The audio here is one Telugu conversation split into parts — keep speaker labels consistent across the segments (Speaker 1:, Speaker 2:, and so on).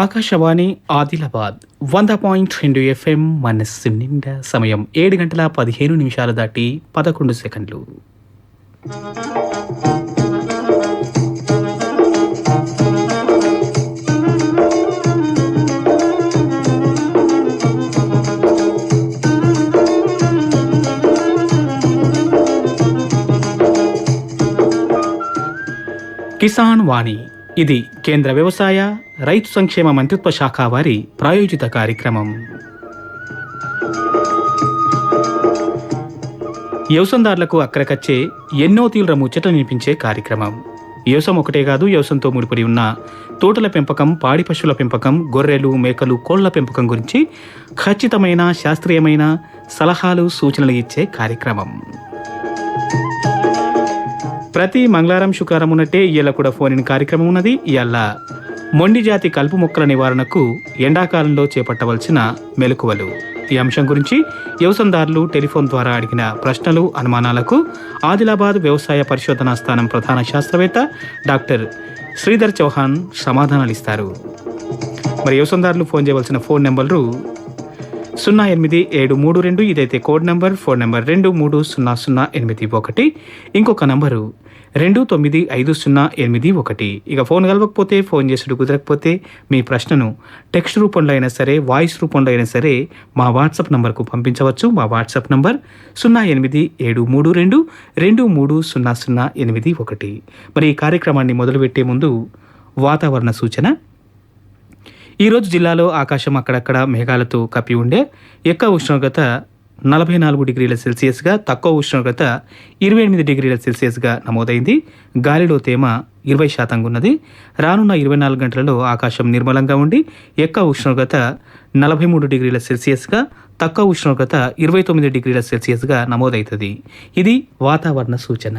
Speaker 1: ఆకాశవాణి ఆదిలాబాద్ 100.2 FM మనస్సు నిండా. సమయం 7 గంటల 15 నిమిషాలు దాటి 11 సెకండ్లు. కిసాన్ వాణి ఇది కేంద్ర వ్యవసాయ రైతు సంక్షేమ మంత్రిత్వ శాఖ వారి ప్రాయోజిత కార్యక్రమం. వ్యవసాయదారులకు అక్కరకచ్చే ఎన్నో తీవ్ర ముచ్చట నినిపించే కార్యక్రమం. వ్యవసాయం ఒకటే కాదు, వ్యవసాయంతో ముడిపడి ఉన్న తోటల పెంపకం, పాడి పశువుల పెంపకం, గొర్రెలు, మేకలు, కోళ్ల పెంపకం గురించి ఖచ్చితమైన శాస్త్రీయమైన సలహాలు, సూచనలు ఇచ్చే కార్యక్రమం. ప్రతి మంగళవారం, శుక్రవారం ఉన్నట్టే ఇవాళ కూడా ఫోన్ ఇన్ కార్యక్రమం ఉన్నది. ఇవాళ మొండి జాతి కలుపు మొక్కల నివారణకు ఎండాకాలంలో చేపట్టవలసిన మెలకువలు, ఈ అంశం గురించి వ్యవసాయదారులు టెలిఫోన్ ద్వారా అడిగిన ప్రశ్నలు, అనుమానాలకు ఆదిలాబాద్ వ్యవసాయ పరిశోధనా స్థానం ప్రధాన శాస్త్రవేత్త డాక్టర్ శ్రీధర్ చౌహాన్ సమాధానాలు ఇస్తారు. మరి వ్యవసాయదారులు ఫోన్ చేయవలసిన ఫోన్ నెంబర్లు 08732, ఇదైతే కోడ్ నెంబర్. ఫోన్ నెంబర్ 230081, ఇంకొక నంబరు 295081. ఇక ఫోన్ కలవకపోతే, ఫోన్ చేసుడు కుదరకపోతే మీ ప్రశ్నను టెక్స్ట్ రూపంలో అయినా సరే, వాయిస్ రూపంలో అయినా సరే మా వాట్సాప్ నంబర్కు పంపించవచ్చు. మా వాట్సాప్ నంబర్ 08732230081. మరి ఈ కార్యక్రమాన్ని మొదలుపెట్టే ముందు వాతావరణ సూచన. ఈరోజు జిల్లాలో ఆకాశం అక్కడక్కడ మేఘాలతో కప్పి ఉండే. ఎక్కువ ఉష్ణోగ్రత 44 డిగ్రీల సెల్సియస్గా, తక్కువ ఉష్ణోగ్రత 28 డిగ్రీల సెల్సియస్గా నమోదైంది. గాలిలో తేమ 20% ఉన్నది. రానున్న 24 గంటలలో ఆకాశం నిర్మలంగా ఉండి ఎక్కువ ఉష్ణోగ్రత 43 డిగ్రీల సెల్సియస్గా, తక్కువ ఉష్ణోగ్రత 29 డిగ్రీల సెల్సియస్గా నమోదవుతుంది. ఇది వాతావరణ సూచన.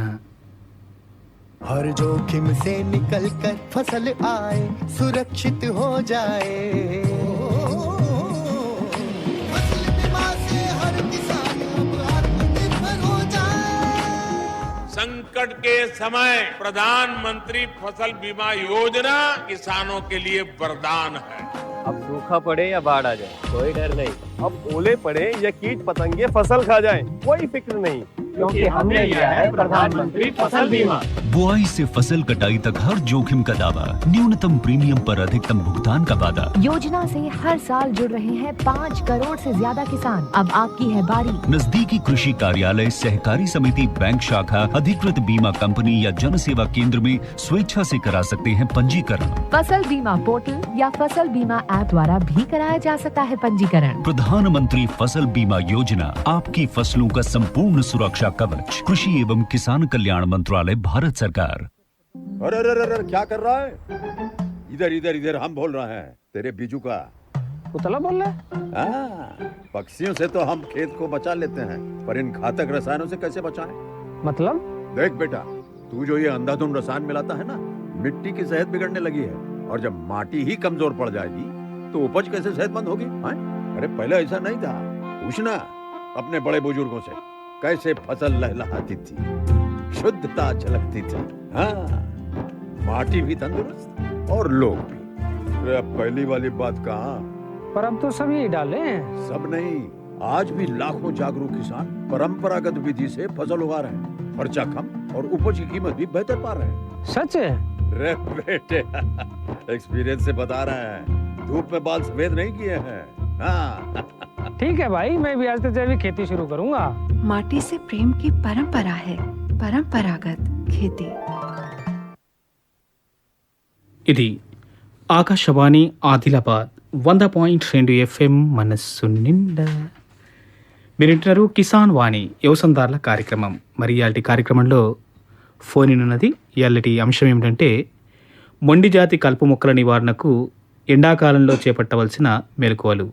Speaker 2: हर जोखिम से निकल कर फसल आए, सुरक्षित हो जाए। फसल बीमा से हर किसान अब आत्मनिर्भर हो जाए।
Speaker 3: संकट के समय प्रधानमंत्री फसल बीमा योजना किसानों के लिए वरदान है।
Speaker 4: अब सूखा पड़े या बाढ़ आ जाए कोई डर नहीं, अब ओले पड़े या कीट पतंगे फसल खा जाए कोई फिक्र नहीं, क्योंकि हमने लिया है प्रधानमंत्री फसल बीमा।
Speaker 5: बुआई से फसल कटाई तक हर जोखिम का दावा, न्यूनतम प्रीमियम पर अधिकतम भुगतान का वादा।
Speaker 6: योजना से हर साल जुड़ रहे हैं 5 करोड़ से ज्यादा किसान। अब आपकी है बारी।
Speaker 5: नजदीकी कृषि कार्यालय, सहकारी समिति, बैंक शाखा, अधिकृत बीमा कंपनी या जन सेवा केंद्र में स्वेच्छा से करा सकते हैं पंजीकरण।
Speaker 6: फसल बीमा पोर्टल या फसल बीमा ऐप द्वारा भी कराया जा सकता है पंजीकरण।
Speaker 5: प्रधानमंत्री फसल बीमा योजना, आपकी फसलों का संपूर्ण सुरक्षा कवच। कृषि एवं किसान कल्याण मंत्रालय, भारत सरकार।
Speaker 7: अरे अरे अरे क्या कर रहा है? इधर इधर इधर हम बोल रहे हैं तेरे बीजू का।
Speaker 4: उतला बोल रहा है?
Speaker 7: हाँ, पक्षियों से तो हम खेत को बचा लेते हैं, पर इन घातक रसायनों से कैसे बचाएं?
Speaker 4: मतलब?
Speaker 7: देख बेटा, तू जो ये अंधाधुंध रसायन मिलाता है ना, मिट्टी की सेहत बिगड़ने लगी है। और जब माटी ही कमजोर पड़ जाएगी तो उपज कैसे सेहतमंद होगी? अरे पहले ऐसा नहीं था। पूछना अपने बड़े बुजुर्गों से, कैसे फसल लहलहाती थी, शुद्धता झलकती थी। हाँ, माटी भी तंदुरुस्त और लोग भी। अरे अब पहली वाली बात कहाँ?
Speaker 4: पर अब तो सभी डाले हैं।
Speaker 7: सब नहीं, आज भी लाखों जागरूक किसान परंपरागत विधि से फसल उगा रहे हैं। खर्चा कम और उपज की कीमत भी बेहतर पा रहे हैं।
Speaker 4: सच है?
Speaker 7: रे बेटे, एक्सपीरियंस से बता रहे हैं, धूप में बाल सफेद नहीं किए हैं। हाँ।
Speaker 4: ठीक है भाई, मैं भी आज से जैविक खेती शुरू करूंगा।
Speaker 8: माटी से प्रेम की परंपरा है, परंपरागत खेती।
Speaker 1: ఇది ఆకాశవాణి ఆదిలాబాద్ 100.2 FM మనస్సు నిండా. మీరింటున్నారు కిసాన్ వాణి వ్యవసాయదారుల కార్యక్రమం. మరి ఇయాల్టి కార్యక్రమంలో ఫోన్ ఇన్ ఉన్నది. ఇయాల్టి అంశం ఏమిటంటే మొండి జాతి కలుపు మొక్కల నివారణకు ఎండాకాలంలో చేపట్టవలసిన మెలకువలు.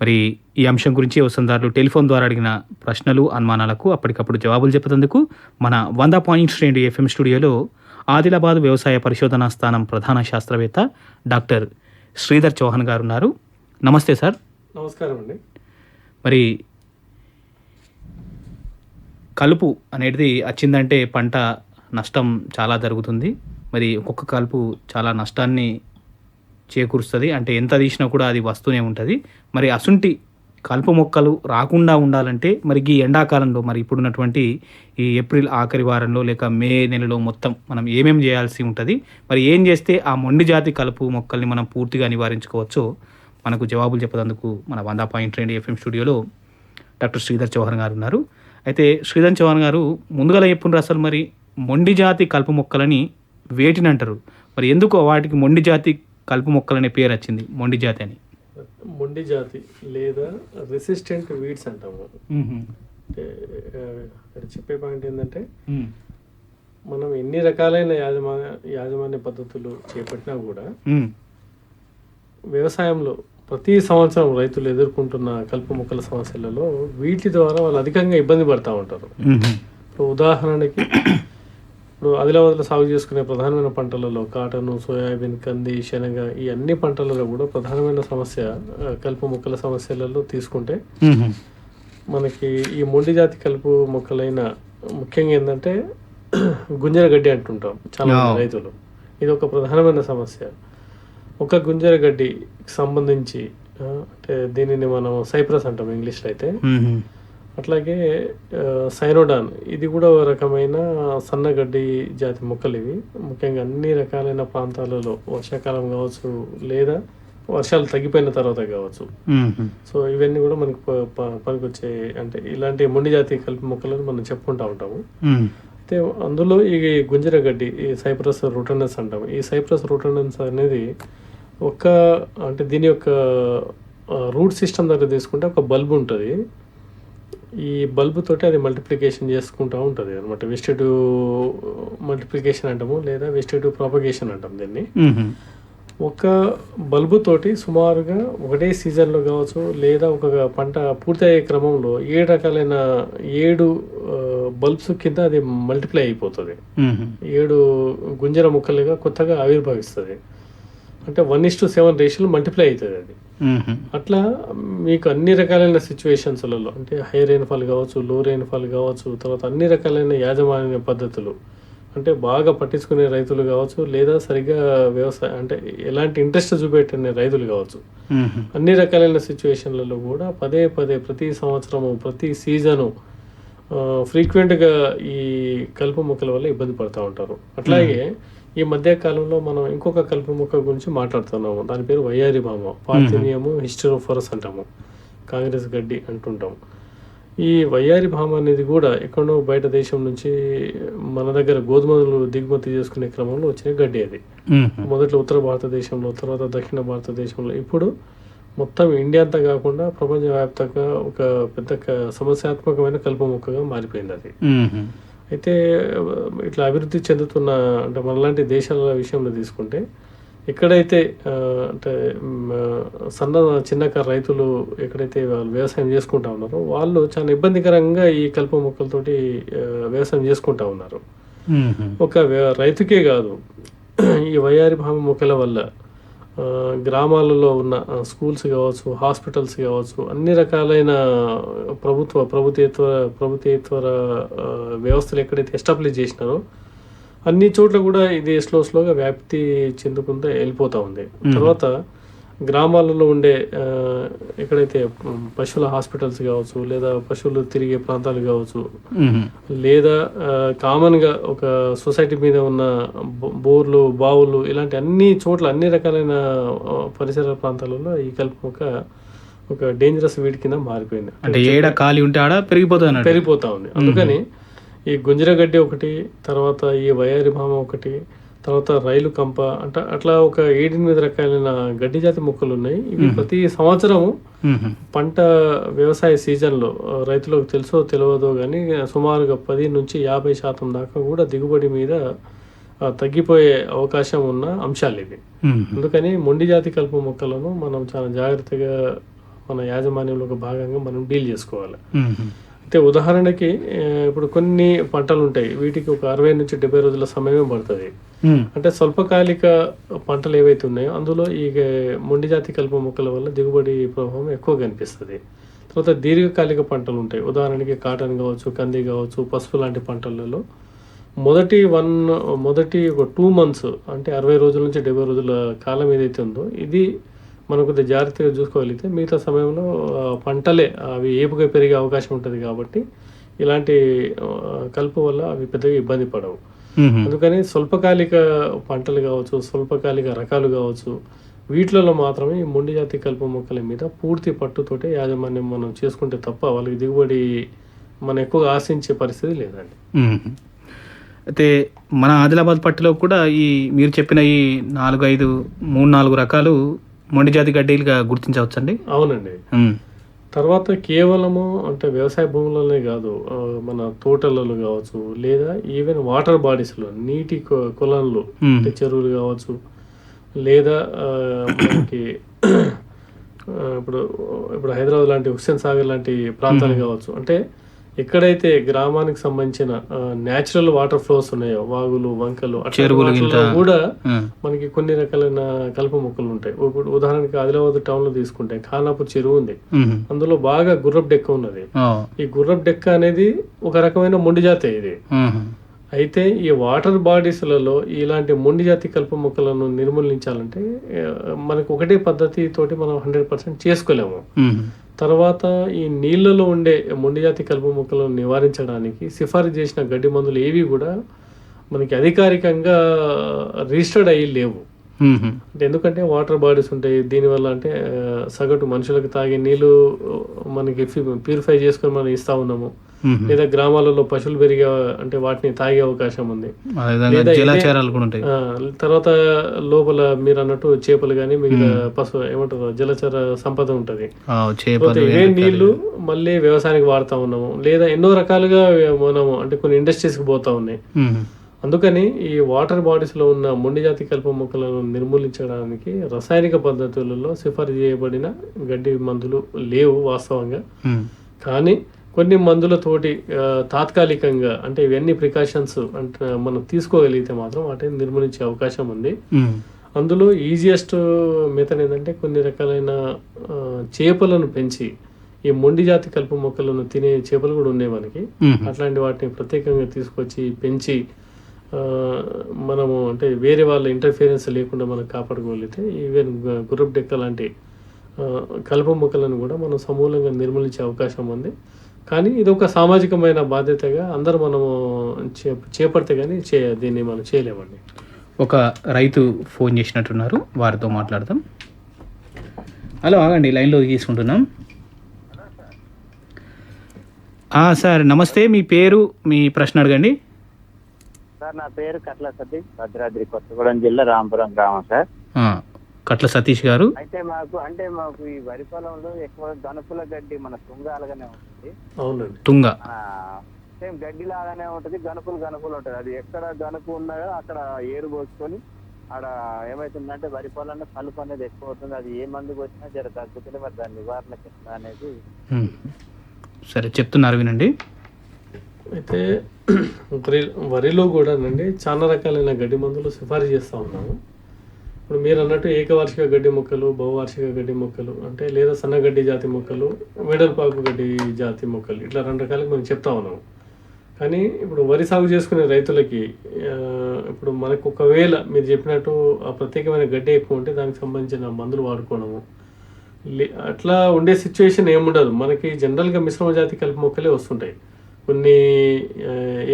Speaker 1: మరి ఈ అంశం గురించి వ్యవసాయదారులు టెలిఫోన్ ద్వారా అడిగిన ప్రశ్నలు, అనుమానాలకు అప్పటికప్పుడు జవాబులు చెప్పేందుకు మన 100.2 FM స్టూడియోలో ఆదిలాబాద్ వ్యవసాయ పరిశోధనా స్థానం ప్రధాన శాస్త్రవేత్త డాక్టర్ శ్రీధర్ చౌహాన్ గారు ఉన్నారు. నమస్తే సార్.
Speaker 4: నమస్కారం అండి.
Speaker 1: మరి కలుపు అనేది వచ్చిందంటే పంట నష్టం చాలా జరుగుతుంది. మరి ఒక్కొక్క కలుపు చాలా నష్టాన్ని చేకూరుస్తుంది. అంటే ఎంత తీసినా కూడా అది వస్తూనే ఉంటుంది. మరి అసుంటి కలుపు మొక్కలు రాకుండా ఉండాలంటే మరి ఈ ఎండాకాలంలో మరి ఇప్పుడున్నటువంటి ఈ ఏప్రిల్ ఆఖరి వారంలో లేక మే నెలలో మొత్తం మనం ఏమేమి చేయాల్సి ఉంటుంది, మరి ఏం చేస్తే ఆ మొండి జాతి కలుపు మొక్కల్ని మనం పూర్తిగా నివారించుకోవచ్చో మనకు జవాబులు చెప్పేందుకు మన 100.2 FM స్టూడియోలో డాక్టర్ శ్రీధర్ చౌహాన్ గారు ఉన్నారు. అయితే శ్రీధర్ చౌహాన్ గారు ముందుగా చెప్పుండ్రు, అసలు మరి మొండి జాతి కలుపు మొక్కలని వేటిని అంటారు, మరి ఎందుకు వాటికి మొండి జాతి కలుపు మొక్కలనే పేరు వచ్చింది మొండి జాతి అని?
Speaker 9: మొండి జాతి లేదా రెసిస్టెంట్ వీడ్స్ అంటాము. అంటే ఇక్కడ చెప్పే పాయింట్ ఏంటంటే మనం ఎన్ని రకాలైన యాజమాన్య పద్ధతులు చేపట్టినా కూడా వ్యవసాయంలో ప్రతి సంవత్సరం రైతులు ఎదుర్కొంటున్న కలుపు మొక్కల సమస్యలలో వీటి ద్వారా వాళ్ళు అధికంగా ఇబ్బంది పడుతూ ఉంటారు. ఇప్పుడు ఉదాహరణకి ఇప్పుడు ఆదిలాబాద్లో సాగు చేసుకునే ప్రధానమైన పంటలలో కాటను, సోయాబీన్, కంది, శనగ ఈ అన్ని పంటలలో కూడా ప్రధానమైన సమస్య కలుపు మొక్కల సమస్యలలో తీసుకుంటే మనకి ఈ మొండి జాతి కలుపు మొక్కలైన ముఖ్యంగా ఏంటంటే గుంజర గడ్డి అంటుంటాం చాలా మంది రైతులు. ఇది ఒక ప్రధానమైన సమస్య. ఒక గుంజర గడ్డికి సంబంధించి అంటే దీనిని మనం సైప్రస్ అంటాం ఇంగ్లీష్లో అయితే, అట్లాగే సైనోడాన్ ఇది కూడా ఒక రకమైన సన్నగడ్డి జాతి మొక్కలు. ఇవి ముఖ్యంగా అన్ని రకాలైన ప్రాంతాలలో వర్షాకాలం కావచ్చు లేదా వర్షాలు తగ్గిపోయిన తర్వాత కావచ్చు. సో ఇవన్నీ కూడా మనకి పనికొచ్చే అంటే ఇలాంటి మొండి జాతి కలుపు మొక్కలను మనం చెప్పుకుంటూ ఉంటాము. అయితే అందులో ఈ గుంజర గడ్డి ఈ సైప్రస్ రూటనస్ అంటాము. ఈ సైప్రస్ రూటనస్ అనేది అంటే దీని యొక్క రూట్ సిస్టమ్ దగ్గర తీసుకుంటే ఒక బల్బ్ ఉంటుంది. ఈ బల్బు తోటి అది మల్టిప్లికేషన్ చేసుకుంటూ ఉంటుంది అనమాట. వెజిటేటివ్ మల్టిప్లికేషన్ అంటాము లేదా వెజిటేటివ్ ప్రాపగేషన్ అంటాం దీన్ని. ఒక బల్బు తోటి సుమారుగా ఒకటే సీజన్లో కావచ్చు లేదా ఒక పంట పూర్తి అయ్యే క్రమంలో 7 రకాలైన 7 బల్బ్స్ కింద అది మల్టిప్లై అయిపోతుంది. 7 గుంజర ముక్కలుగా కొత్తగా ఆవిర్భవిస్తుంది. అంటే 1:7 రేషియోలో మల్టిప్లై అవుతుంది అది. అట్లా మీకు అన్ని రకాలైన సిచ్యువేషన్స్లలో అంటే హై రెయిన్ఫాల్ కావచ్చు, లో రెయిన్ఫాల్ కావచ్చు, తర్వాత అన్ని రకాలైన యాజమాన్య పద్ధతులు అంటే బాగా పట్టించుకునే రైతులు కావచ్చు లేదా సరిగ్గా వ్యవసాయం అంటే ఎలాంటి ఇంట్రెస్ట్ చూపెట్టిన రైతులు కావచ్చు, అన్ని రకాలైన సిచ్యువేషన్లలో కూడా పదే ప్రతి సంవత్సరము ప్రతి సీజను ఫ్రీక్వెంట్గా ఈ కలుపు మొక్కల వల్ల ఇబ్బంది పడుతూ ఉంటారు. అట్లాగే ఈ మధ్య కాలంలో మనం ఇంకొక కలుపు మొక్క గురించి మాట్లాడుతున్నాము. దాని పేరు వయ్యారి భామ, పార్థినియము హిస్టెరోఫోరస్ అంటాము, కాంగ్రెస్ గడ్డి అంటుంటాము. ఈ వయ్యారి భామ అనేది కూడా ఎక్కడో బయట దేశం నుంచి మన దగ్గర గోధుమలు దిగుమతి చేసుకునే క్రమంలో వచ్చిన గడ్డి అది. మొదట్లో ఉత్తర భారతదేశంలో, తర్వాత దక్షిణ భారతదేశంలో, ఇప్పుడు మొత్తం ఇండియా అంతా కాకుండా ప్రపంచవ్యాప్తంగా ఒక పెద్ద సమస్యాత్మకమైన కలుపు మొక్కగా మారిపోయింది అది. అయితే ఇట్లా అభివృద్ధి చెందుతున్న అంటే మనలాంటి దేశాల విషయంలో తీసుకుంటే ఎక్కడైతే అంటే చిన్నకారు రైతులు ఎక్కడైతే వాళ్ళు వ్యవసాయం చేసుకుంటా ఉన్నారో వాళ్ళు చాలా ఇబ్బందికరంగా ఈ కలుపు మొక్కలతోటి వ్యవసాయం చేసుకుంటా ఉన్నారు. ఒక రైతుకే కాదు, ఈ వయ్యారి భామ మొక్కల వల్ల గ్రామాలలో ఉన్న స్కూల్స్ కావచ్చు, హాస్పిటల్స్ కావచ్చు, అన్ని రకాలైన ప్రభుత్వేతర వ్యవస్థలు ఎక్కడైతే ఎస్టాబ్లిష్ చేసినారో అన్ని చోట్ల కూడా ఇది స్లోగా వ్యాప్తి చెందుకుంటూ వెళ్ళిపోతూ ఉంది. తర్వాత గ్రామాలలో ఉండే ఎక్కడైతే పశువుల హాస్పిటల్స్ కావచ్చు లేదా పశువులు తిరిగే ప్రాంతాలు కావచ్చు లేదా కామన్గా ఒక సొసైటీ మీద ఉన్న బోర్లు, బావులు ఇలాంటి అన్ని చోట్ల అన్ని రకాలైన పరిసర ప్రాంతాలలో ఈ కలుపు మొక్క ఒక డేంజరస్ వీడి కింద మారిపోయింది.
Speaker 1: అంటే ఏడ ఖాళీ ఉంటే ఆడ
Speaker 9: పెరిగిపోతా ఉంది. అందుకని ఈ గుంజర గడ్డి ఒకటి, తర్వాత ఈ వయ్యారి భామ ఒకటి, తర్వాత రైలు కంప అంటే అట్లా ఒక 7-8 రకాలైన గడ్డి జాతి మొక్కలు ఉన్నాయి. ఇవి ప్రతి సంవత్సరము పంట వ్యవసాయ సీజన్లో రైతులకు తెలుసో తెలియదో కానీ సుమారుగా 10-50% దాకా కూడా దిగుబడి మీద తగ్గిపోయే అవకాశం ఉన్న అంశాలు ఇవి. అందుకని మొండి జాతి కలుపు మొక్కలను మనం చాలా జాగ్రత్తగా మన యాజమాన్యంలో ఒక భాగంగా మనం డీల్ చేసుకోవాలి. అయితే ఉదాహరణకి ఇప్పుడు కొన్ని పంటలు ఉంటాయి, వీటికి ఒక 60-70 రోజుల సమయమే పడుతుంది. అంటే స్వల్పకాలిక పంటలు ఏవైతే ఉన్నాయో అందులో ఈ మొండి జాతి కలుపు మొక్కల వల్ల దిగుబడి ప్రభావం ఎక్కువ కనిపిస్తుంది. తర్వాత దీర్ఘకాలిక పంటలు ఉంటాయి, ఉదాహరణకి కాటన్ కావచ్చు, కంది కావచ్చు, పసుపు లాంటి పంటలలో మొదటి ఒక 2 months అంటే 60 రోజుల నుంచి 70 రోజుల కాలం ఏదైతే ఉందో ఇది మనం కొద్దిగా జాగ్రత్తగా చూసుకోగలిగితే మిగతా సమయంలో పంటలే అవి ఏపుగా పెరిగే అవకాశం ఉంటుంది కాబట్టి ఇలాంటి కలుపు వల్ల అవి పెద్దగా ఇబ్బంది పడవు. అందుకని స్వల్పకాలిక పంటలు కావచ్చు, స్వల్పకాలిక రకాలు కావచ్చు, వీటిలలో మాత్రమే ఈ మొండి జాతి కలుపు మొక్కల మీద పూర్తి పట్టుతోటే యాజమాన్యం మనం చేసుకుంటే తప్ప వాళ్ళకి దిగుబడి మనం ఎక్కువగా ఆశించే పరిస్థితి లేదండి.
Speaker 1: అయితే మన ఆదిలాబాద్ పట్టులో కూడా ఈ మీరు చెప్పిన ఈ 3-4 రకాలు మొండి జాతి గడ్డీలుగా గుర్తించవచ్చండి.
Speaker 9: అవునండి. తర్వాత కేవలము అంటే వ్యవసాయ భూములనే కాదు, మన తోటలలో కావచ్చు, లేదా ఈవెన్ వాటర్ బాడీస్లో నీటి కొలనులు అంటే చెరువులు కావచ్చు, లేదా మనకి ఇప్పుడు హైదరాబాద్ లాంటి హుస్సేన్ సాగర్ లాంటి ప్రాంతాలు కావచ్చు, అంటే ఎక్కడైతే గ్రామానికి సంబంధించిన న్యాచురల్ వాటర్ ఫ్లోస్ ఉన్నాయో, వాగులు, వంకలు, చెరువులు కూడా మనకి కొన్ని రకాలైన కలుపు మొక్కలు ఉంటాయి. ఇప్పుడు ఉదాహరణకి ఆదిలాబాద్ టౌన్ లో తీసుకుంటే ఖానాపూర్ చెరువు ఉంది, అందులో బాగా గుర్రపు డెక్క ఉన్నది. ఈ గుర్రపు డెక్క అనేది ఒక రకమైన మొండి జాతి ఇది. అయితే ఈ వాటర్ బాడీస్లలో ఇలాంటి మొండి జాతి కలుపు మొక్కలను నిర్మూలించాలంటే మనకు ఒకటే పద్ధతి తోటి మనం 100% చేసుకోలేము. తర్వాత ఈ నీళ్లలో ఉండే మొండి జాతి కలుపు మొక్కలను నివారించడానికి సిఫారసు చేసిన గడ్డి మందులు ఏవి కూడా మనకి అధికారికంగా రిజిస్టర్డ్ అయ్యి లేవు. అంటే ఎందుకంటే వాటర్ బాడీస్ ఉంటాయి, దీనివల్ల అంటే సగటు మనుషులకు తాగే నీళ్లు మనకి ప్యూరిఫై చేసుకొని మనం ఇస్తా ఉన్నాము, లేదా గ్రామాలలో పశువులు పెరిగే అంటే వాటిని తాగే అవకాశం ఉంది. తర్వాత లోపల మీరు అన్నట్టు చేపలు కానీ మిగతా ఏమంటారు జలచర సంపద ఉంటది. ఇవే నీళ్లు మళ్ళీ వ్యవసాయానికి వాడుతా ఉన్నాము, లేదా ఎన్నో రకాలుగా మనము అంటే కొన్ని ఇండస్ట్రీస్ కి పోతా ఉన్నాయి. అందుకని ఈ వాటర్ బాడీస్ లో ఉన్న మొండి జాతి కలుపు మొక్కలను నిర్మూలించడానికి రసాయనిక పద్ధతులలో సిఫారసు చేయబడిన గడ్డి మందులు లేవు వాస్తవంగా. కానీ కొన్ని మందులతోటి తాత్కాలికంగా అంటే ఇవన్నీ ప్రికాషన్స్ అంటే మనం తీసుకోగలిగితే మాత్రం వాటిని నిర్మూలించే అవకాశం ఉంది. అందులో ఈజియెస్ట్ మెథడ్ ఏంటంటే కొన్ని రకాలైన చేపలను పెంచి ఈ మొండి జాతి కలుపు మొక్కలను తినే చేపలు కూడా ఉన్నాయి మనకి. అట్లాంటి వాటిని ప్రత్యేకంగా తీసుకొచ్చి పెంచి మనము అంటే వేరే వాళ్ళ ఇంటర్ఫియరెన్స్ లేకుండా మనం కాపాడుకోగలిగితే ఈవెన్ గుర్రపు డెక్క లాంటి కలుపు మొక్కలను కూడా మనం సమూలంగా నిర్మూలించే అవకాశం ఉంది. కానీ ఇది ఒక సామాజికమైన బాధ్యతగా అందరూ మనము చేపడితే కానీ దీన్ని మనం చేయలేమండి.
Speaker 1: ఒక రైతు ఫోన్ చేసినట్టున్నారు, వారితో మాట్లాడదాం. హలో, ఆగండి, లైన్లో తీసుకుంటున్నాం. సార్ నమస్తే, మీ పేరు మీ ప్రశ్న అడగండి.
Speaker 10: సార్ నా పేరు కట్ల సతీష్, భద్రాద్రి కొత్తగూడెం జిల్లా రాంపురం గ్రామం సార్.
Speaker 1: కట్ల సతీష్ గారు,
Speaker 10: అయితే మాకు ఈ వరి పొలంలో ఎక్కువ గనుపుల గడ్డి మన తుంగ అలాగానే ఉంటుంది.
Speaker 9: అవునండి,
Speaker 1: తుంగ
Speaker 10: సేమ్ గడ్డి లాగానే ఉంటుంది, గనుపులు ఉంటుంది. అది ఎక్కడ గనుపు ఉన్నాయో అక్కడ ఏరు పోసుకొని ఆడ ఏమైతుందంటే వరి పొలంలో కలుపు అనేది ఎక్కువ అవుతుంది. అది ఏ మందుకు వచ్చినా జర తగ్గుతుంది. మరి దాని నివారణకి ఎట్లా అనేది
Speaker 1: సరే చెప్తున్నారు, వినండి.
Speaker 9: అయితే వరిలో కూడా అండి చాలా రకాలైన గడ్డి మందులు సిఫారసు చేస్తూ ఉన్నాము. ఇప్పుడు మీరు అన్నట్టు ఏకవార్షిక గడ్డి మొక్కలు, బహువార్షిక గడ్డి మొక్కలు అంటే లేదా సన్నగడ్డి జాతి మొక్కలు, వెడల్పాకు గడ్డి జాతి మొక్కలు, ఇట్లా 2 రకాలుగా మనం చెప్తా ఉన్నాము. కానీ ఇప్పుడు వరి సాగు చేసుకునే రైతులకి ఇప్పుడు మనకు ఒకవేళ మీరు చెప్పినట్టు ఆ ప్రత్యేకమైన గడ్డి ఎక్కువ ఉంటే దానికి సంబంధించిన మందులు వాడుకోవడము అట్లా ఉండే సిచ్యువేషన్ ఏముండదు. మనకి జనరల్గా మిశ్రమ జాతి కలుపు మొక్కలే వస్తుంటాయి. కొన్ని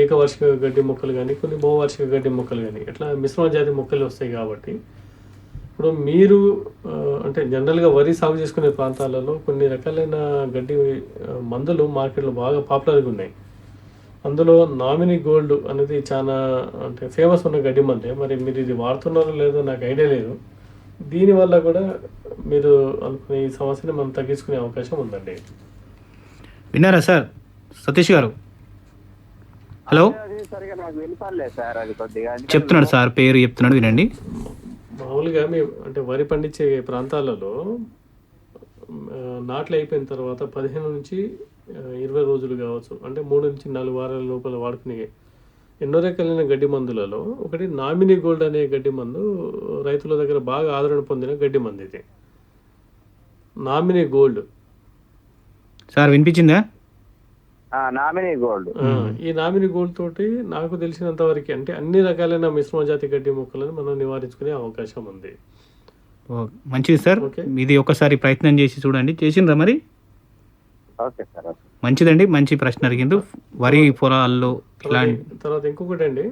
Speaker 9: ఏకవార్షిక గడ్డి మొక్కలు కానీ, కొన్ని బహువార్షిక గడ్డి మొక్కలు కానీ, ఇట్లా మిశ్రమ జాతి మొక్కలు వస్తాయి. కాబట్టి ఇప్పుడు మీరు అంటే జనరల్గా వరి సాగు చేసుకునే ప్రాంతాలలో కొన్ని రకాలైన గడ్డి మందులు మార్కెట్లో బాగా పాపులర్గా ఉన్నాయి. అందులో నామినీ గోల్డ్ అనేది చాలా అంటే ఫేమస్ ఉన్న గడ్డి మందే. మరి మీరు ఇది వాడుతున్నారో లేదో నాకు ఐడియా లేదు. దీనివల్ల కూడా మీరు అనుకునే ఈ సమస్యని మనం తగ్గించుకునే అవకాశం ఉందండి.
Speaker 1: విన్నారా సార్ సతీష్ గారు? హలో, చెప్తున్నాడు సార్, పేరు చెప్తున్నాడు, వినండి.
Speaker 9: మామూలుగా అంటే వరి పండించే ప్రాంతాలలో నాట్లు అయిపోయిన తర్వాత 15 నుంచి 20 రోజులు కావచ్చు, అంటే 3 నుంచి 4 వారాల లోపల వాడుకునే ఎన్నో రకాలైన గడ్డి మందులలో ఒకటి నామినీ గోల్డ్ అనే గడ్డి మందు రైతుల దగ్గర బాగా ఆదరణ పొందిన గడ్డి మందు. ఇది నామినీ గోల్డ్
Speaker 1: సార్ వినిపించిందా?
Speaker 10: Nominee Gold.
Speaker 9: ఈ నామినీ గోల్డ్ తోటి నాకు తెలిసినంత వరకు అంటే అన్ని రకాలైన మిశ్రమ జాతి గడ్డి మొక్కలను మనం నివారించుకునే అవకాశం ఉంది.
Speaker 1: మంచిది సార్, ఇది ఒకసారి ప్రయత్నం చేసి చూడండి. చేసిండ్రా మరి?
Speaker 10: Okay sir.
Speaker 1: మంచిదండి, మంచి ప్రశ్న అడిగిండ్రు. వరి పొలాల్లో
Speaker 9: తర్వాత ఇంకొకటి అండి,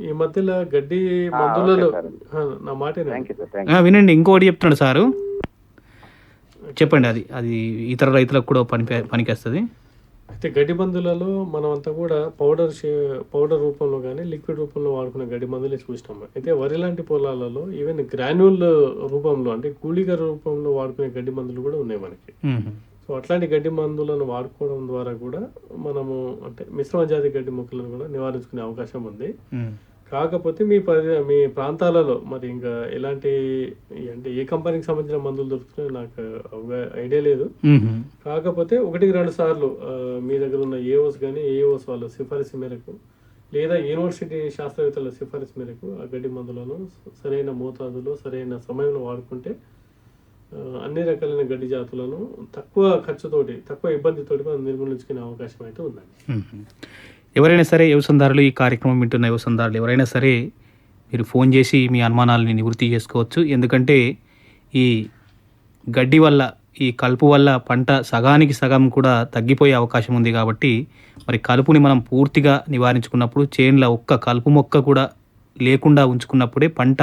Speaker 9: ఈ మధ్యలో గడ్డి మందులలో నా మాట
Speaker 1: వినండి, ఇంకోటి చెప్తున్నాడు సారు, చెప్పండి. అది ఇతర రైతులకు కూడా పనికొస్తుంది.
Speaker 9: అయితే గడ్డి మందులలో మనం అంతా కూడా పౌడర్ రూపంలో కానీ లిక్విడ్ రూపంలో వాడుకునే గడ్డి మందులే చూసినాం. అయితే వరి లాంటి పొలాలలో ఈవెన్ గ్రాన్యూల్ రూపంలో అంటే కూలిగర్ రూపంలో వాడుకునే గడ్డి మందులు కూడా ఉన్నాయి మనకి. సో అట్లాంటి గడ్డి మందులను వాడుకోవడం ద్వారా కూడా మనము అంటే మిశ్రమ జాతి గడ్డి మొక్కలను కూడా నివారించుకునే అవకాశం ఉంది. కాకపోతే మీ ప్రాంతాలలో మరి ఇంకా ఎలాంటి అంటే ఏ కంపెనీకి సంబంధించిన మందులు దొరుకుతున్నాయో నాకు ఐడియా లేదు. కాకపోతే 1-2 సార్లు మీ దగ్గర ఉన్న ఏఓస్ కానీ ఏఓస్ వాళ్ళ సిఫారసు మేరకు లేదా యూనివర్సిటీ శాస్త్రవేత్తల సిఫారసు మేరకు ఆ గడ్డి మందులను సరైన మోతాదులో సరైన సమయంలో వాడుకుంటే అన్ని రకాలైన గడ్డి జాతులను తక్కువ ఖర్చుతోటి తక్కువ ఇబ్బందితోటి మనం నిర్మూలించుకునే అవకాశం అయితే ఉందండి.
Speaker 1: ఎవరైనా సరే వ్యవసాయదారులు, ఈ కార్యక్రమం వింటున్న వ్యవసాయదారులు ఎవరైనా సరే మీరు ఫోన్ చేసి మీ అనుమానాలని నివృత్తి చేసుకోవచ్చు. ఎందుకంటే ఈ గడ్డి వల్ల, ఈ కలుపు వల్ల పంట సగానికి సగం కూడా తగ్గిపోయే అవకాశం ఉంది. కాబట్టి మరి కలుపుని మనం పూర్తిగా నివారించుకున్నప్పుడు, చేనుల ఒక్క కలుపు మొక్క కూడా లేకుండా ఉంచుకున్నప్పుడే పంట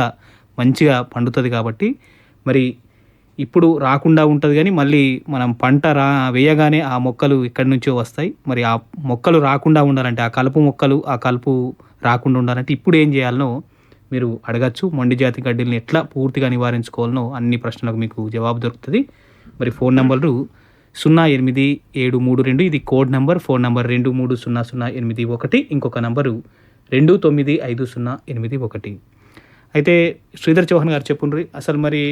Speaker 1: మంచిగా పండుతుంది. కాబట్టి మరి ఇప్పుడు రాకుండా ఉంటుంది, కానీ మళ్ళీ మనం పంట వేయగానే ఆ మొక్కలు ఎక్కడి నుంచో వస్తాయి. మరి ఆ మొక్కలు రాకుండా ఉండాలంటే, ఆ కలుపు రాకుండా ఉండాలంటే ఇప్పుడు ఏం చేయాలనో మీరు అడగచ్చు. మొండి జాతి గడ్డిని ఎట్లా పూర్తిగా నివారించుకోవాలనో అన్ని ప్రశ్నలకు మీకు జవాబు దొరుకుతుంది. మరి ఫోన్ నంబర్లు 08732, ఇది కోడ్ నంబర్. ఫోన్ నంబర్ 230081, ఇంకొక నంబరు 295081. అయితే శ్రీధర్ చౌహాన్ గారు చెప్పుండ్రి, అసలు మరి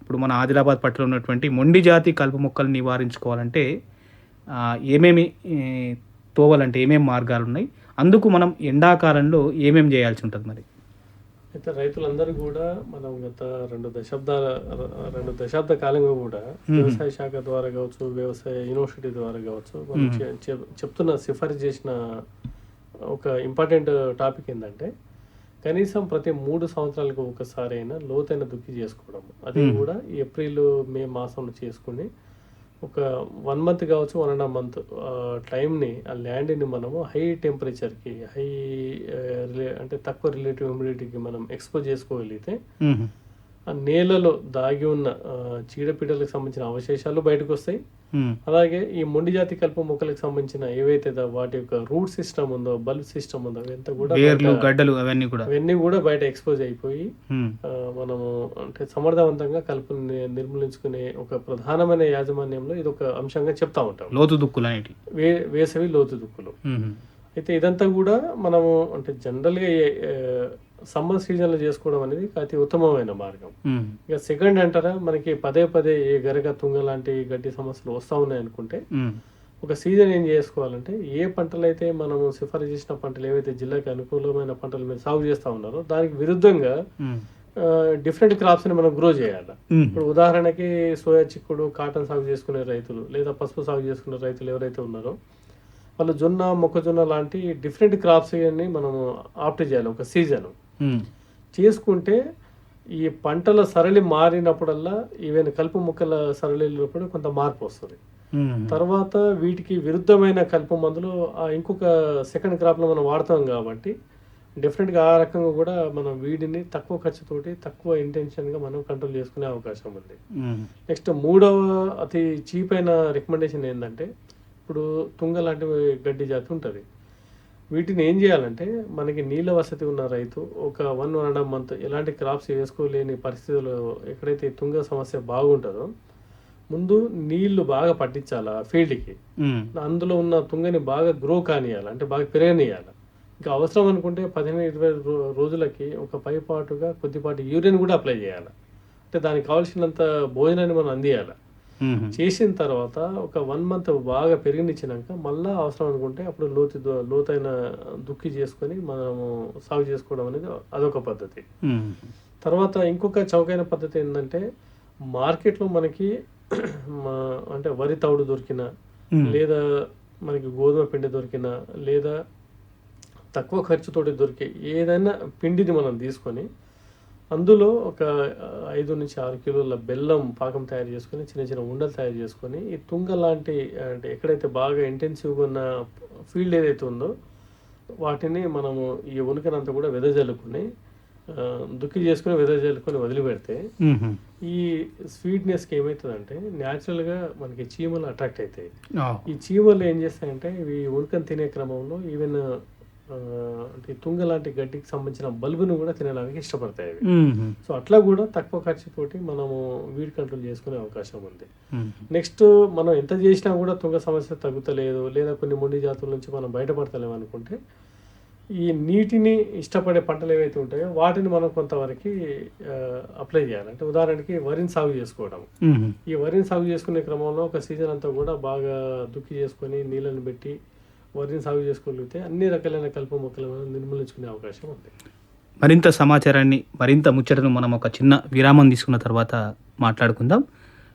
Speaker 1: ఇప్పుడు మన ఆదిలాబాద్ పట్టణంలో ఉన్నటువంటి మొండి జాతి కలుపు మొక్కలు నివారించుకోవాలంటే ఏమేమి తోవాలంటే ఏమేమి మార్గాలు ఉన్నాయి, అందుకు మనం ఎండాకాలంలో ఏమేమి చేయాల్సి ఉంటుంది మరి?
Speaker 9: అయితే రైతులందరూ కూడా మనం గత 2 దశాబ్ద కాలంగా కూడా వ్యవసాయ శాఖ ద్వారా కావచ్చు, వ్యవసాయ యూనివర్సిటీ ద్వారా కావచ్చు, మనం చెప్తున్న సిఫారసు చేసిన ఒక ఇంపార్టెంట్ టాపిక్ ఏంటంటే కనీసం ప్రతి 3 సంవత్సరాలకు ఒకసారి అయినా లోతైన దుక్కి చేసుకోవడం. అది కూడా ఏప్రిల్ మే మాసంలో చేసుకుని ఒక 1 మంత్ కావచ్చు, 1.5 మంత్ టైంని ఆ ల్యాండ్ని మనము హై టెంపరేచర్కి అంటే తక్కువ రిలేటివ్ హ్యూమిడిటీకి మనం ఎక్స్పోజ్ చేసుకోగలిగితే ఆ నేలలో దాగి ఉన్న చీడపీడలకు సంబంధించిన అవశేషాలు బయటకు వస్తాయి. అలాగే ఈ మొండి జాతి కలుపు మొక్కలకు సంబంధించిన ఏవైతే వాటి యొక్క రూట్ సిస్టమ్ ఉందో, బల్బ్ సిస్టమ్ ఉందో, అవంతా కూడా అవన్నీ కూడా బయట ఎక్స్పోజ్ అయిపోయి మనము అంటే సమర్థవంతంగా కలుపుని నిర్మూలించుకునే ఒక ప్రధానమైన యాజమాన్యంలో ఇది ఒక అంశంగా చెప్తా ఉంటాం,
Speaker 1: లోతు దుక్కులు అనేవి,
Speaker 9: వేసవి లోతు దుక్కులు. అయితే ఇదంతా కూడా మనము అంటే జనరల్గా సమ్మర్ సీజన్లో చేసుకోవడం అనేది అతి ఉత్తమమైన మార్గం. ఇక సెకండ్ అంటారా, మనకి పదే ఏ గరగ తుంగ లాంటి గడ్డి సమస్యలు వస్తూ ఉన్నాయి అనుకుంటే ఒక సీజన్ ఏం చేసుకోవాలంటే, ఏ పంటలు అయితే మనము సిఫారసు చేసిన పంటలు ఏవైతే జిల్లాకి అనుకూలమైన పంటలు మీరు సాగు చేస్తూ ఉన్నారో దానికి విరుద్ధంగా డిఫరెంట్ క్రాప్స్ని మనం గ్రో చేయాలి. ఇప్పుడు ఉదాహరణకి సోయా చిక్కుడు, కాటన్ సాగు చేసుకునే రైతులు లేదా పసుపు సాగు చేసుకునే రైతులు ఎవరైతే ఉన్నారో వాళ్ళు జొన్న, మొక్కజొన్న లాంటి డిఫరెంట్ క్రాప్స్ అని మనము ఆప్ట్ చేయాలి. ఒక సీజన్ చేసుకుంటే ఈ పంటల సరళి మారినప్పుడల్లా ఈవెన్ కలుపు మొక్కల సరళినప్పుడు కొంత మార్పు వస్తుంది. తర్వాత వీటికి విరుద్ధమైన కలుపు మందులు ఇంకొక సెకండ్ క్రాప్లో మనం వాడతాం కాబట్టి డెఫినెట్గా ఆ రకంగా కూడా మనం వీటిని తక్కువ ఖర్చుతోటి తక్కువ ఇంటెన్షన్గా మనం కంట్రోల్ చేసుకునే అవకాశం ఉంది. నెక్స్ట్ 3వ అతి చీప్ అయిన రికమెండేషన్ ఏంటంటే, ఇప్పుడు తుంగ లాంటి గడ్డి జాతి ఉంటుంది. వీటిని ఏం చేయాలంటే, మనకి నీళ్ళ వసతి ఉన్న రైతు ఒక 1.5 మంత్ ఎలాంటి క్రాప్స్ వేసుకోలేని పరిస్థితుల్లో ఎక్కడైతే తుంగ సమస్య బాగుంటుందో ముందు నీళ్లు బాగా పట్టించాలి ఫీల్డ్కి. అందులో ఉన్న తుంగని బాగా గ్రో కానియాలి, అంటే బాగా పెరగనియాలి. ఇంకా అవసరం అనుకుంటే 15-20 రోజులకి ఒక పైపాటుగా కొద్దిపాటి యూరిన్ కూడా అప్లై చేయాలి. అంటే దానికి కావాల్సినంత భోజనాన్ని మనం అందియాలి. చేసిన తర్వాత ఒక 1 మంత్ బాగా పెరిగినిచ్చినాక మళ్ళీ అవసరం అనుకుంటే అప్పుడు లోతైన దుక్కి చేసుకొని మనము సాగు చేసుకోవడం అనేది అదొక పద్ధతి. తర్వాత ఇంకొక చౌకైన పద్ధతి ఏంటంటే, మార్కెట్లో మనకి అంటే వరి తౌడు దొరికిన లేదా మనకి గోధుమ పిండి దొరికినా, లేదా తక్కువ ఖర్చుతోటి దొరికే ఏదైనా పిండిని మనం తీసుకొని అందులో ఒక 5 నుంచి 6 కిలోల బెల్లం పాకం తయారు చేసుకొని చిన్న చిన్న ఉండలు తయారు చేసుకొని ఈ తుంగ లాంటి అంటే ఎక్కడైతే బాగా ఇంటెన్సివ్గా ఉన్న ఫీల్డ్ ఏదైతే ఉందో వాటిని మనము ఈ ఉనుకనంతా కూడా వెదజల్లుకొని దుక్కి చేసుకుని వెదజల్లుకొని వదిలిపెడితే ఈ స్వీట్నెస్కి ఏమవుతుందంటే న్యాచురల్గా మనకి చీమలు అట్రాక్ట్ అవుతాయి. ఈ చీమలు ఏం చేస్తాయంటే ఇవి ఉనుకను తినే క్రమంలో ఈవెన్ అంటే తుంగ లాంటి గడ్డికి సంబంధించిన బల్బును కూడా తినడానికి ఇష్టపడతాయి అవి. సో అట్లా కూడా తక్కువ ఖర్చుతోటి మనము వీడ్ కంట్రోల్ చేసుకునే అవకాశం ఉంది. నెక్స్ట్ మనం ఎంత చేసినా కూడా తుంగ సమస్య తగ్గుతలేదు, లేదా కొన్ని మొండి జాతుల నుంచి మనం బయటపడతలేము అనుకుంటే ఈ నీటిని ఇష్టపడే పంటలు ఏవైతే ఉంటాయో వాటిని మనం కొంతవరకు అప్లై చేయాలి. అంటే ఉదాహరణకి వరిని సాగు చేసుకోవడం. ఈ వరిని సాగు చేసుకునే క్రమంలో ఒక సీజన్ అంతా కూడా బాగా దుక్కి చేసుకొని నీళ్ళని పెట్టి వరిని సాగు చేసుకోగలిగితే అన్ని రకాలైన కలుపు మొక్కలను నిర్మూలించుకునే అవకాశం ఉంది.
Speaker 1: మరింత సమాచారాన్ని, మరింత ముచ్చటను మనం ఒక చిన్న విరామం తీసుకున్న తర్వాత మాట్లాడుకుందాం.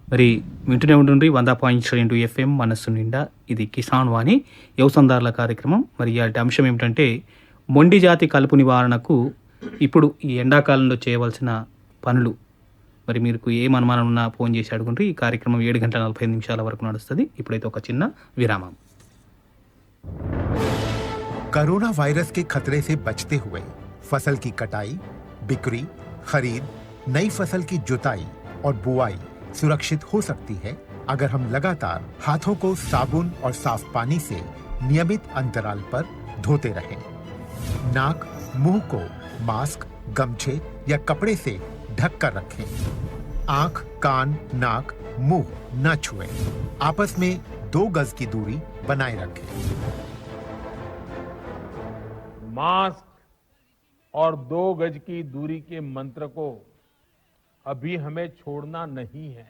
Speaker 1: మరి వింటూనే ఉంటుండ్రి 100.2 FM మనస్సు నిండా. ఇది కిసాన్ వాణి వ్యవసాయదారుల కార్యక్రమం. మరి ఇయాటి అంశం ఏమిటంటే మొండి జాతి కలుపు నివారణకు ఇప్పుడు ఈ ఎండాకాలంలో చేయవలసిన పనులు. మరి మీకు ఏం అనుమానం ఉన్నా ఫోన్ చేసి అడుగుండ్రి. ఈ కార్యక్రమం 7:45 వరకు నడుస్తుంది. ఇప్పుడైతే ఒక చిన్న విరామం.
Speaker 11: कोरोना वायरस के खतरे से बचते हुए फसल की कटाई, बिक्री, खरीद, नई फसल की जुताई और बुआई सुरक्षित हो सकती है अगर हम लगातार हाथों को साबुन और साफ पानी से नियमित अंतराल पर धोते रहें। नाक, मुंह को मास्क, गमछे या कपड़े से ढक कर रखें। आंख, कान, नाक, मुंह न छुएं। आपस में 2 गज की दूरी बनाए रखें।
Speaker 3: मास्क और 2 गज की दूरी के मंत्र को अभी हमें छोड़ना नहीं है।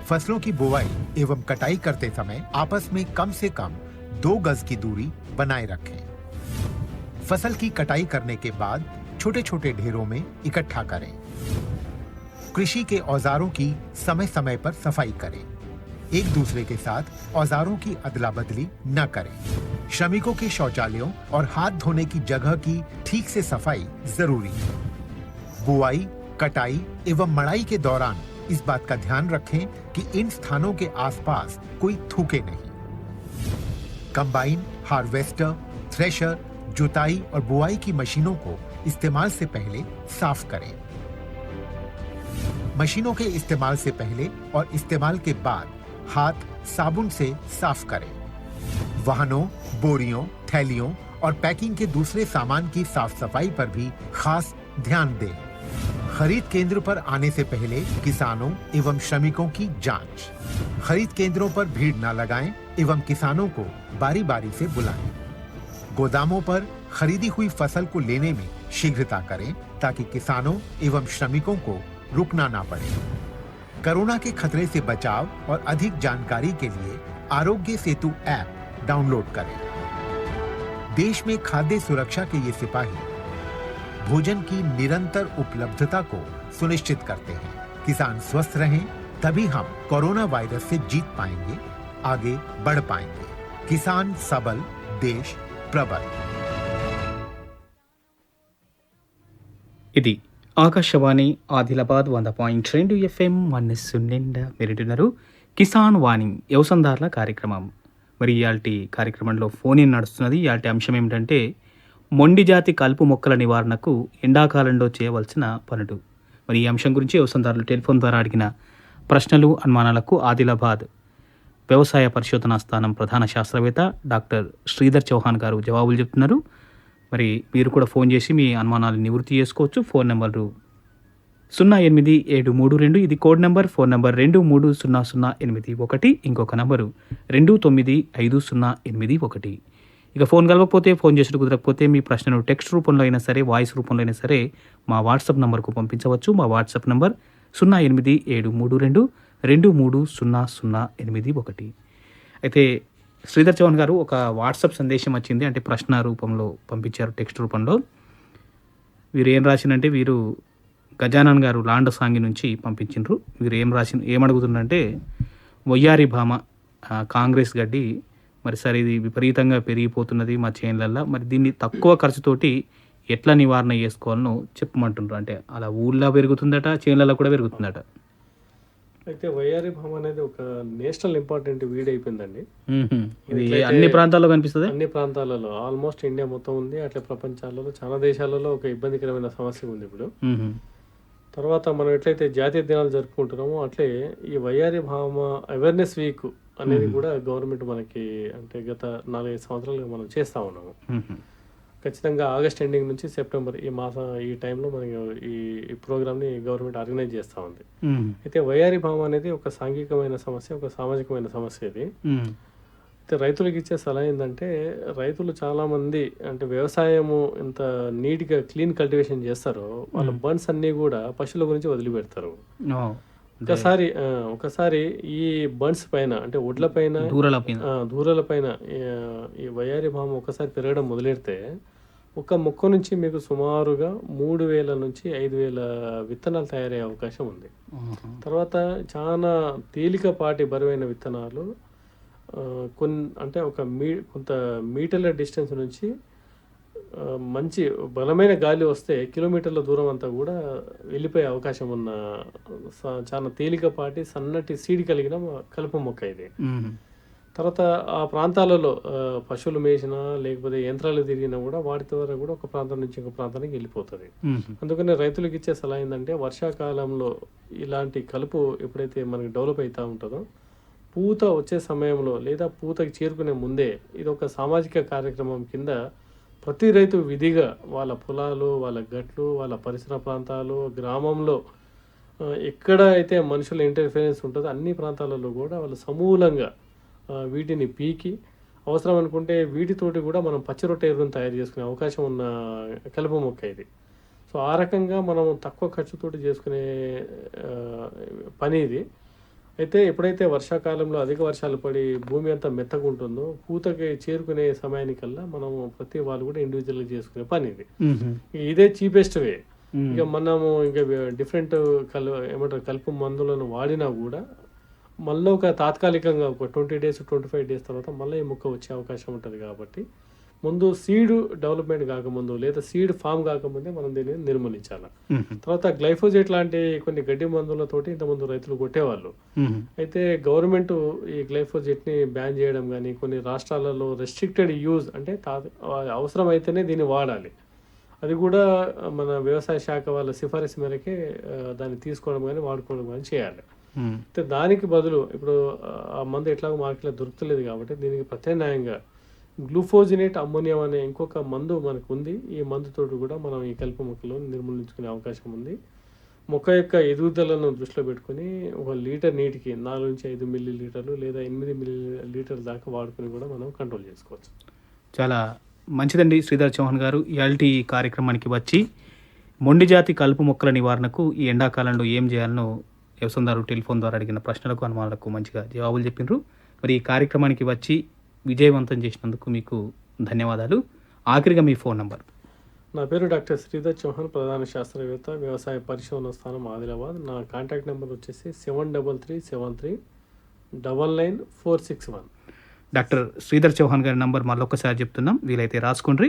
Speaker 11: फसलों की बुवाई एवं कटाई करते समय आपस में कम से कम 2 गज की दूरी बनाए रखें। फसल की कटाई करने के बाद छोटे छोटे ढेरों में इकट्ठा करें। कृषि के औजारों की समय समय पर सफाई करें। एक दूसरे के साथ औजारों की अदला बदली न करें। श्रमिकों के शौचालयों और हाथ धोने की जगह की ठीक से सफाई जरूरी है। बुआई, कटाई एवं मड़ाई के दौरान इस बात का ध्यान रखें कि इन स्थानों के आसपास कोई थूके नहीं। कंबाइन, हार्वेस्टर, थ्रेशर, जुताई और बुआई की मशीनों को इस्तेमाल से पहले साफ करें। मशीनों के इस्तेमाल से पहले और इस्तेमाल के बाद हाथ साबुन से साफ करें। वाहनों, बोरियों, थैलियों और पैकिंग के दूसरे सामान की साफ सफाई पर भी खास ध्यान दें। खरीद केंद्र पर आने से पहले किसानों एवं श्रमिकों की जांच। खरीद केंद्रों पर भीड़ न लगाएं एवं किसानों को बारी बारी से बुलाएं। गोदामों पर खरीदी हुई फसल को लेने में शीघ्रता करें ताकि किसानों एवं श्रमिकों को रुकना ना पड़े। कोरोना के खतरे से बचाव और अधिक जानकारी के लिए आरोग्य सेतु ऐप डाउनलोड करें। देश में खाद्य सुरक्षा के ये सिपाही भोजन की निरंतर उपलब्धता को सुनिश्चित करते हैं। किसान स्वस्थ रहें तभी हम कोरोना वायरस से जीत पाएंगे, आगे बढ़ पाएंगे। किसान सबल, देश प्रबल।
Speaker 1: ఇది ఆకాశవాణి ఆదిలాబాద్ 100.2 FM మనస్సు నిండా. మీరింటున్నారు కిసాన్ వాణి వ్యవసాయదారుల కార్యక్రమం. మరి ఇయాల్టి కార్యక్రమంలో ఫోన్ ఇన్ నడుస్తున్నది. ఇయాల్టి అంశం ఏమిటంటే మొండి జాతి కలుపు మొక్కల నివారణకు ఎండాకాలంలో చేయవలసిన పనులు. మరి ఈ అంశం గురించి వ్యవసాయదారులు టెలిఫోన్ ద్వారా అడిగిన ప్రశ్నలు, అనుమానాలకు ఆదిలాబాద్ వ్యవసాయ పరిశోధనా స్థానం ప్రధాన శాస్త్రవేత్త డాక్టర్ శ్రీధర్ చౌహాన్ గారు జవాబులు చెప్తున్నారు. మరి మీరు కూడా ఫోన్ చేసి మీ అనుమానాలు నివృత్తి చేసుకోవచ్చు. ఫోన్ నెంబరు 087332, ఇది కోడ్ నెంబర్. ఫోన్ నెంబర్ 230081, ఇంకొక నెంబరు 295081. ఇక ఫోన్ కలవకపోతే, ఫోన్ చేసినట్టు కుదరకపోతే మీ ప్రశ్నను టెక్స్ట్ రూపంలో అయినా సరే, వాయిస్ రూపంలో అయినా సరే మా వాట్సాప్ నెంబర్కు పంపించవచ్చు. మా వాట్సాప్ నెంబర్ 0873223008. అయితే శ్రీధర్ చౌహాన్ గారు ఒక వాట్సాప్ సందేశం వచ్చింది, అంటే ప్రశ్న రూపంలో పంపించారు, టెక్స్ట్ రూపంలో. వీరు ఏం రాసినంటే, వీరు గజానన్ గారు లాండసాంగి నుంచి పంపించిండ్రు. వీరు ఏమడుగుతున్నారంటే వయ్యారి భామ కాంగ్రెస్ గడ్డి మరి సరే ఇది విపరీతంగా పెరిగిపోతున్నది మా చేనులల్లో, మరి దీన్ని తక్కువ ఖర్చుతోటి ఎట్లా నివారణ చేసుకోవాలనో చెప్పమంటుండ్రు. అంటే అలా ఊళ్ళో పెరుగుతుందట, చేనులలో కూడా పెరుగుతుందట.
Speaker 9: అయితే వయ్యారి భామ అనేది ఒక నేషనల్ ఇంపార్టెంట్ వీడ్ అయిపోయిందండి.
Speaker 1: ఇది అన్ని ప్రాంతాల్లో కనిపిస్తుంది.
Speaker 9: అన్ని ప్రాంతాలలో ఆల్మోస్ట్ ఇండియా మొత్తం ఉంది, అట్లా ప్రపంచాలలో చాలా దేశాలలో ఒక ఇబ్బందికరమైన సమస్య ఉంది ఇప్పుడు. తర్వాత మనం ఎట్లయితే జాతీయ దినాలు జరుపుకుంటున్నామో అట్లే ఈ వయ్యారి భామ అవేర్నెస్ వీక్ అనేది కూడా గవర్నమెంట్ మనకి అంటే గత 4-5 సంవత్సరాలుగా మనం చేస్తూ ఉన్నాము. ఖచ్చితంగా ఆగస్ట్ ఎండింగ్ నుంచి సెప్టెంబర్ ఈ టైంలో మనకి ఈ ప్రోగ్రామ్ని గవర్నమెంట్ ఆర్గనైజ్ చేస్తూ ఉంది. అయితే వయ్యారి భామ అనేది ఒక సాంఘికమైన సమస్య, ఒక సామాజికమైన సమస్య ఇది. అయితే రైతులకు ఇచ్చే సలహా ఏంటంటే, రైతులు చాలామంది అంటే వ్యవసాయము ఎంత నీట్గా క్లీన్ కల్టివేషన్ చేస్తారో వాళ్ళ బర్న్స్ అన్నీ కూడా పశువుల గురించి వదిలిపెడతారు. ఒకసారి ఈ బర్న్స్ పైన అంటే ఒడ్ల పైన దూరాల పైన ఈ వయ్యారి భామ ఒకసారి పెరగడం మొదలెడితే ఒక మొక్క నుంచి మీకు సుమారుగా 3,000 నుంచి 5,000 విత్తనాలు తయారయ్యే అవకాశం ఉంది. తర్వాత చాలా తేలికపాటి బరువైన విత్తనాలు అంటే కొంత మీటర్ల డిస్టెన్స్ నుంచి మంచి బలమైన గాలి వస్తే కిలోమీటర్ల దూరం అంతా కూడా వెళ్ళిపోయే అవకాశం ఉన్న చాలా తేలికపాటి సన్నటి సీడ్ కలిగిన కలుపు మొక్క ఇది. తర్వాత ఆ ప్రాంతాలలో పశువులు మేసినా లేకపోతే యంత్రాలు తిరిగినా కూడా వాటి ద్వారా కూడా ఒక ప్రాంతం నుంచి ఇంకో ప్రాంతానికి వెళ్ళిపోతుంది. అందుకని రైతులకు ఇచ్చే సలహా ఏంటంటే, వర్షాకాలంలో ఇలాంటి కలుపు ఎప్పుడైతే మనకి డెవలప్ అవుతూ ఉంటుందో పూత వచ్చే సమయంలో లేదా పూతకి చేరుకునే ముందే ఇది ఒక సామాజిక కార్యక్రమం కింద ప్రతి రైతు విధిగా వాళ్ళ పొలాలు, వాళ్ళ గట్లు, వాళ్ళ పరిసర ప్రాంతాలు, గ్రామంలో ఎక్కడ అయితే మనుషుల ఇంటర్ఫిరెన్స్ ఉంటుందో అన్ని ప్రాంతాలలో కూడా వాళ్ళు సమూలంగా వీటిని పీకి అవసరం అనుకుంటే వీటితోటి కూడా మనం పచ్చి రొట్టె ఎరువును తయారు చేసుకునే అవకాశం ఉన్న కలుపు మొక్క ఇది. సో ఆ రకంగా మనం తక్కువ ఖర్చుతోటి చేసుకునే పని ఇది. అయితే ఎప్పుడైతే వర్షాకాలంలో అధిక వర్షాలు పడి భూమి అంతా మెత్తగా ఉంటుందో పూతకి చేరుకునే సమయానికల్లా మనం ప్రతి వాళ్ళు కూడా ఇండివిజువల్గా చేసుకునే పని ఇది. ఇదే చీపెస్ట్ వే. ఇక మనము ఇంకా డిఫరెంట్ కలుపు మందులను వాడినా కూడా మళ్ళీ ఒక తాత్కాలికంగా ఒక 20 days 25 days తర్వాత మళ్ళీ ఈ మొక్క వచ్చే అవకాశం ఉంటుంది. కాబట్టి ముందు సీడ్ డెవలప్మెంట్ కాకముందు లేదా సీడ్ ఫామ్ కాకముందే మనం దీన్ని నిర్మూలించాలి. తర్వాత గ్లైఫోజేట్ లాంటి కొన్ని గడ్డి మందులతోటి ఇంతకుముందు రైతులు కొట్టేవాళ్ళు. అయితే గవర్నమెంట్ ఈ గ్లైఫోజేట్ని బ్యాన్ చేయడం కానీ, కొన్ని రాష్ట్రాలలో రెస్ట్రిక్టెడ్ యూజ్ అంటే అవసరం అయితేనే దీన్ని వాడాలి, అది కూడా మన వ్యవసాయ శాఖ వాళ్ళ సిఫారసు మేరకే దాన్ని తీసుకోవడం కానీ వాడుకోవడం కానీ చేయాలి. అయితే దానికి బదులు ఇప్పుడు ఆ మందు ఎట్లాగో మార్కెట్లో దొరుకుతలేదు కాబట్టి దీనికి ప్రత్యామ్నాయంగా గ్లూఫోజినేట్ అమ్మోనియం అనే ఇంకొక మందు మనకు ఉంది. ఈ మందుతోటి కూడా మనం ఈ కలుపు మొక్కలను నిర్మూలించుకునే అవకాశం ఉంది. మొక్క యొక్క ఎదుగుదలను దృష్టిలో పెట్టుకుని 1 లీటర్ నీటికి 4 నుంచి 5 మిల్లీలీటర్లు లేదా 8 మిల్లీలీటర్ల దాకా వాడుకుని కూడా మనం కంట్రోల్ చేసుకోవచ్చు.
Speaker 1: చాలా మంచిదండి శ్రీధర్ చౌహాన్ గారు. ఇయాల్టి కార్యక్రమానికి వచ్చి మొండి జాతి కలుపు మొక్కల నివారణకు ఈ ఎండాకాలంలో ఏం చేయాలనో వ్యవసాయదారు టెలిఫోన్ ద్వారా అడిగిన ప్రశ్నలకు అనుమానాలకు మంచిగా జవాబులు చెప్పినారు. మరి ఈ కార్యక్రమానికి వచ్చి విజయవంతం చేసినందుకు మీకు ధన్యవాదాలు. ఆఖరిగా మీ ఫోన్ నంబర్.
Speaker 9: నా పేరు డాక్టర్ శ్రీధర్ చౌహాన్, ప్రధాన శాస్త్రవేత్త, వ్యవసాయ పరిశోధన స్థానం ఆదిలాబాద్. నా కాంటాక్ట్ నెంబర్ వచ్చేసి 7337399461.
Speaker 1: డాక్టర్ శ్రీధర్ చౌహాన్ గారి నంబర్ మళ్ళొకసారి చెప్తున్నాం, వీలైతే రాసుకోండి.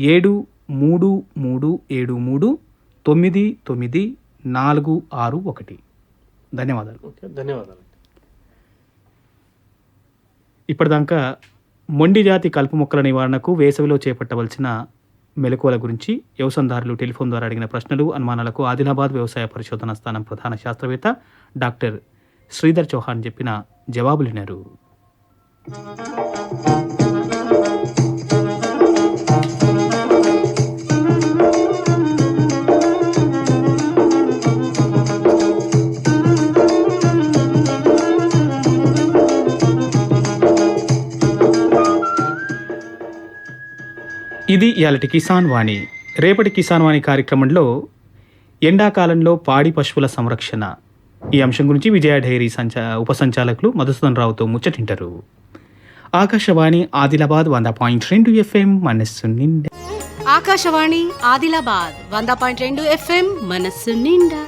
Speaker 1: 7337399461. ధన్యవాదాలు.
Speaker 9: ధన్యవాదాలు.
Speaker 1: ఇప్పటిదాకా మొండి జాతి కలుపు మొక్కల నివారణకు వేసవిలో చేపట్టవలసిన మెలకువల గురించి వ్యవసాయదారులు టెలిఫోన్ ద్వారా అడిగిన ప్రశ్నలు, అనుమానాలకు ఆదిలాబాద్ వ్యవసాయ పరిశోధన స్థానం ప్రధాన శాస్త్రవేత్త డాక్టర్ శ్రీధర్ చౌహాన్ చెప్పిన జవాబులు విన్నారు. ఇది ఇయాలటి కిసాన్ వాణి. రేపటి కిసాన్ వాణి కార్యక్రమంలో ఎండాకాలంలో పాడి పశువుల సంరక్షణ ఈ అంశం గురించి విజయ డైరీ ఉప సంచాలకులు మధుసూదన్ రావుతో ముచ్చటింటారు. ఆకాశవాణి ఆదిలాబాద్ 100.2 FM మనస్సు నిండా.
Speaker 12: ఆకాశవాణి ఆదిలాబాద్ 100.2 FM మనస్సు నిండా.